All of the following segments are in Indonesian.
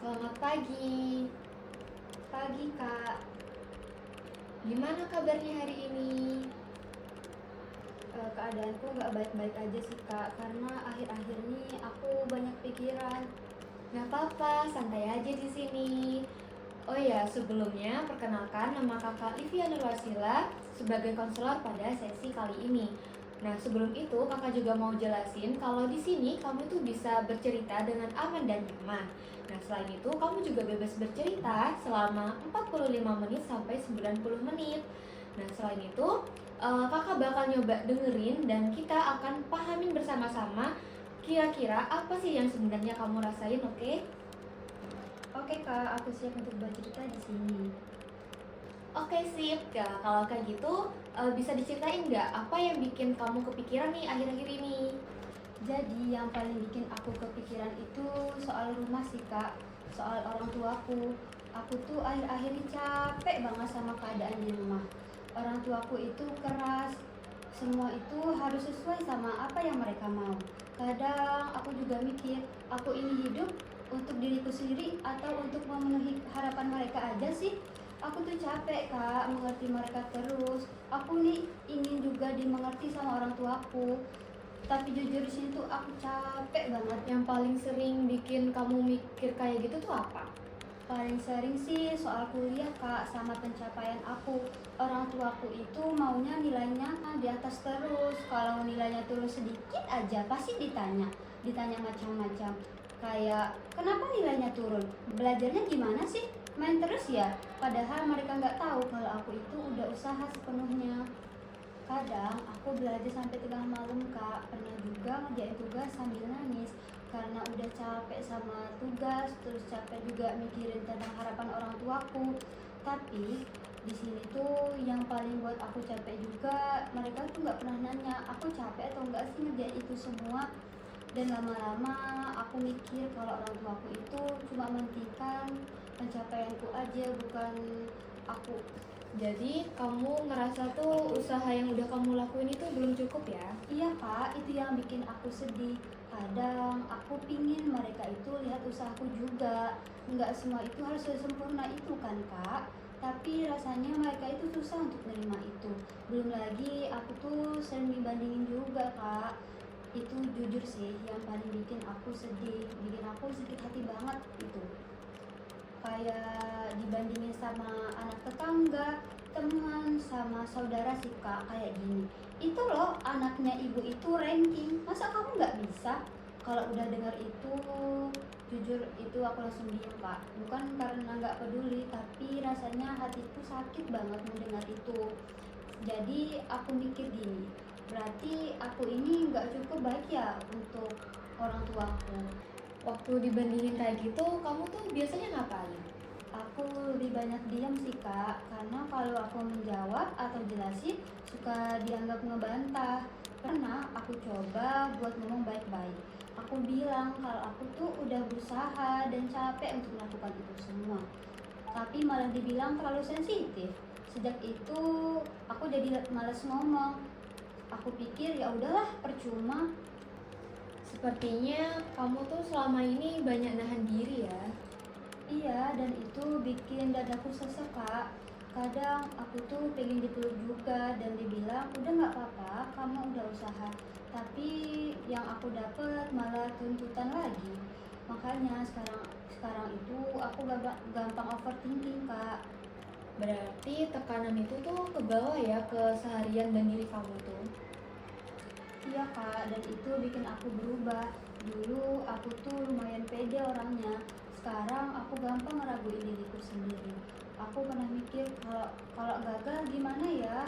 Selamat pagi. Pagi, Kak. Gimana kabarnya hari ini? Keadaanku nggak baik-baik aja sih, Kak, karena akhir-akhir ini aku banyak pikiran. Nggak apa-apa, santai aja di sini. Oh ya, sebelumnya perkenalkan nama Kakak Livia Nurwasila sebagai konselor pada sesi kali ini. Nah, sebelum itu Kakak juga mau jelasin kalau di sini kamu tuh bisa bercerita dengan aman dan nyaman. Nah, selain itu kamu juga bebas bercerita selama 45 menit sampai 90 menit. Nah, selain itu Kakak bakal nyoba dengerin dan kita akan pahamin bersama-sama kira-kira apa sih yang sebenarnya kamu rasain, oke? Oke, Kak, aku siap untuk bercerita di sini. Oke, sip. Ya, kalau kayak gitu bisa diceritain nggak apa yang bikin kamu kepikiran nih akhir-akhir ini? Jadi yang paling bikin aku kepikiran itu soal rumah sih, Kak. Soal orang tuaku. Aku tuh akhir-akhir ini capek banget sama keadaan di rumah. Orang tuaku itu keras. Semua itu harus sesuai sama apa yang mereka mau. Kadang aku juga mikir, aku ini hidup untuk diriku sendiri atau untuk memenuhi harapan mereka aja sih. Aku tuh capek, Kak, mengerti mereka terus. Aku nih ingin juga dimengerti sama orang tuaku. Tapi jujur di sini tuh aku capek banget. Yang paling sering bikin kamu mikir kayak gitu tuh apa? Paling sering sih soal kuliah, Kak, sama pencapaian aku. Orang tuaku itu maunya nilainya di atas terus. Kalau nilainya turun sedikit aja pasti ditanya macam-macam. Kayak, kenapa nilainya turun? Belajarnya gimana sih? Main terus ya? Padahal mereka nggak tahu kalau aku itu udah usaha sepenuhnya. Kadang aku belajar sampai tengah malam, Kak. Pernah juga ngerjain tugas sambil nangis karena udah capek sama tugas, terus capek juga mikirin tentang harapan orang tuaku. Tapi di sini tuh yang paling buat aku capek juga, mereka tuh nggak pernah nanya aku capek atau enggak sih ngerjain itu semua. Dan lama-lama aku mikir kalau orang tuaku itu cuma mentingkan pencapaianku aja, bukan aku. Jadi kamu ngerasa tuh usaha yang udah kamu lakuin itu belum cukup ya? Iya, Kak, itu yang bikin aku sedih. Kadang aku pingin mereka itu lihat usahaku juga. Nggak semua itu harus sempurna itu kan, Kak. Tapi rasanya mereka itu susah untuk menerima itu. Belum lagi aku tuh sering dibandingin juga, Kak. Itu jujur sih yang paling bikin aku sedih, bikin aku sedih hati banget itu. Kayak dibandingin sama anak tetangga, teman, sama saudara sih, Kak, kayak gini. Itu loh anaknya ibu itu ranking, masa kamu nggak bisa? Kalau udah dengar itu, jujur itu aku langsung diam, Kak. Bukan karena nggak peduli, tapi rasanya hatiku sakit banget mendengar itu. Jadi aku mikir gini, berarti aku ini nggak cukup baik ya untuk orang tuaku. Waktu dibandingin kayak gitu, kamu tuh biasanya ngapain? Aku lebih banyak diam sih, Kak, karena kalau aku menjawab atau jelasin suka dianggap ngebantah. Pernah aku coba buat ngomong baik-baik. Aku bilang kalau aku tuh udah berusaha dan capek untuk melakukan itu semua. Tapi malah dibilang terlalu sensitif. Sejak itu aku jadi malas ngomong. Aku pikir ya udahlah, percuma. Sepertinya kamu tuh selama ini banyak nahan diri ya. Iya, dan itu bikin dadaku sesek, Kak. Kadang aku tuh pengen dipeluk juga dan dibilang udah nggak apa-apa, kamu udah usaha. Tapi yang aku dapet malah tuntutan lagi. Makanya sekarang itu aku gampang overthinking, Kak. Berarti tekanan itu tuh ke bawah ya ke seharian dan diri kamu tuh. Iya, Kak, dan itu bikin aku berubah. Dulu aku tuh lumayan pede orangnya. tuanya. Sekarang aku gampang ngeraguin diriku sendiri. Aku pernah mikir kalau gagal gimana ya.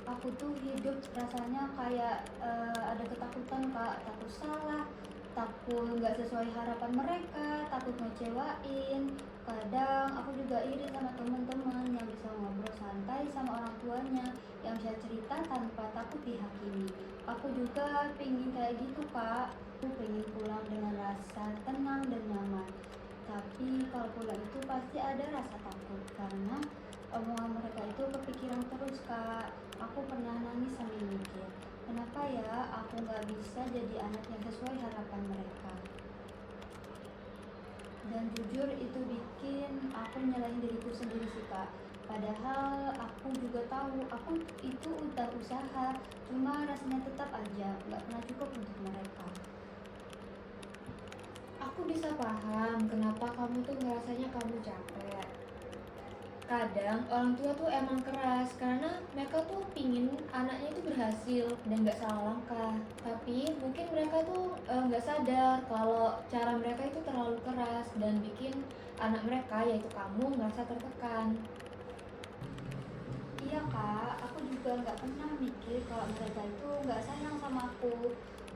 Aku tuh hidup rasanya kayak ada ketakutan kak, takut salah, takut nggak sesuai harapan mereka, takut ngecewain. Kadang aku juga iri sama teman-teman yang bisa ngobrol santai sama orang tuanya, yang bisa cerita tanpa takut dihakimi. Aku juga pengen kayak gitu kak. Aku pengen pulang dengan rasa tenang dan nyaman. Tapi kalau pulang itu pasti ada rasa takut karena omongan mereka itu kepikiran terus kak. Aku pernah nangis sambil mikir, kenapa ya aku nggak bisa jadi anak yang sesuai harapan mereka. Dan jujur itu bikin aku nyalahin diriku sendiri sih kak. Padahal aku juga tahu aku itu udah usaha, cuma rasanya tetap aja nggak pernah cukup untuk mereka. Aku bisa paham kenapa kamu tuh ngerasanya kamu capek. Kadang orang tua tuh emang keras karena mereka tuh pingin anaknya itu berhasil dan gak salah langkah. Tapi mungkin mereka tuh gak sadar kalau cara mereka itu terlalu keras dan bikin anak mereka, yaitu kamu, merasa tertekan. Iya kak, aku juga nggak pernah mikir kalau mereka itu nggak sayang sama aku.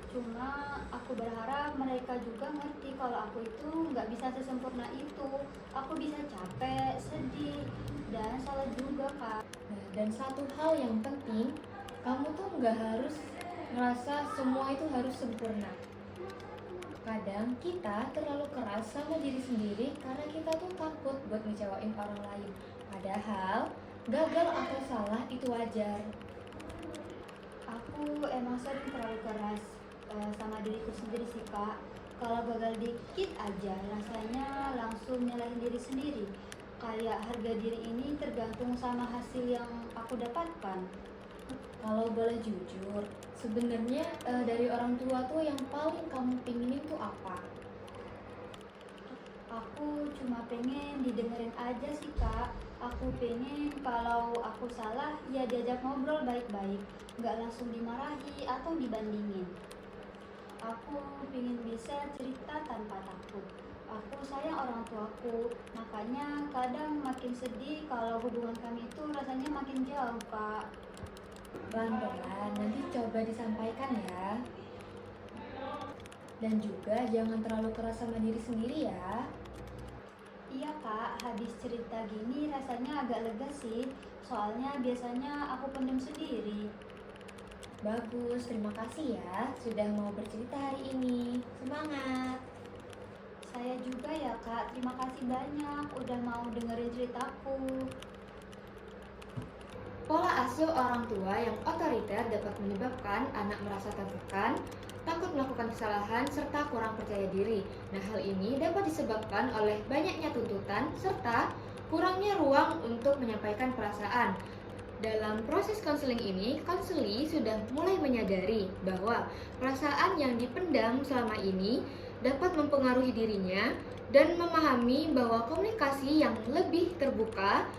Cuma aku berharap mereka juga ngerti kalau aku itu nggak bisa sesempurna itu. Aku bisa capek, sedih, dan salah juga kak. Nah, dan satu hal yang penting, kamu tuh nggak harus ngerasa semua itu harus sempurna. Kadang kita terlalu keras sama diri sendiri karena kita tuh takut buat ngecewain orang lain. Padahal gagal atau salah itu wajar. Aku emang sering terlalu keras sama diriku sendiri sih kak. Kalau gagal dikit aja rasanya langsung nyalahin diri sendiri. Kayak harga diri ini tergantung sama hasil yang aku dapatkan. Kalau boleh jujur, sebenarnya dari orang tua tuh yang paling kamu pinginin tuh apa? Aku cuma pengen didengerin aja sih kak. Aku pengen kalau aku salah ya diajak ngobrol baik-baik, nggak langsung dimarahi atau dibandingin. Aku pengen bisa cerita tanpa takut. Aku sayang orang tuaku, makanya kadang makin sedih kalau hubungan kami itu rasanya makin jauh kak. Pelan-pelan, nanti coba disampaikan ya. Dan juga jangan terlalu keras sama diri sendiri ya. Iya kak, habis cerita gini rasanya agak lega sih. Soalnya biasanya aku pendem sendiri. Bagus, terima kasih ya sudah mau bercerita hari ini. Semangat! Saya juga ya kak, terima kasih banyak udah mau dengerin ceritaku. Pola asuh orang tua yang otoriter dapat menyebabkan anak merasa tertekan, takut melakukan kesalahan, serta kurang percaya diri. Nah, hal ini dapat disebabkan oleh banyaknya tuntutan serta kurangnya ruang untuk menyampaikan perasaan. Dalam proses konseling ini, konseli sudah mulai menyadari bahwa perasaan yang dipendam selama ini dapat mempengaruhi dirinya dan memahami bahwa komunikasi yang lebih terbuka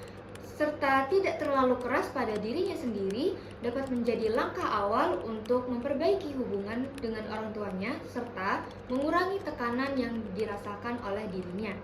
serta tidak terlalu keras pada dirinya sendiri dapat menjadi langkah awal untuk memperbaiki hubungan dengan orang tuanya serta mengurangi tekanan yang dirasakan oleh dirinya.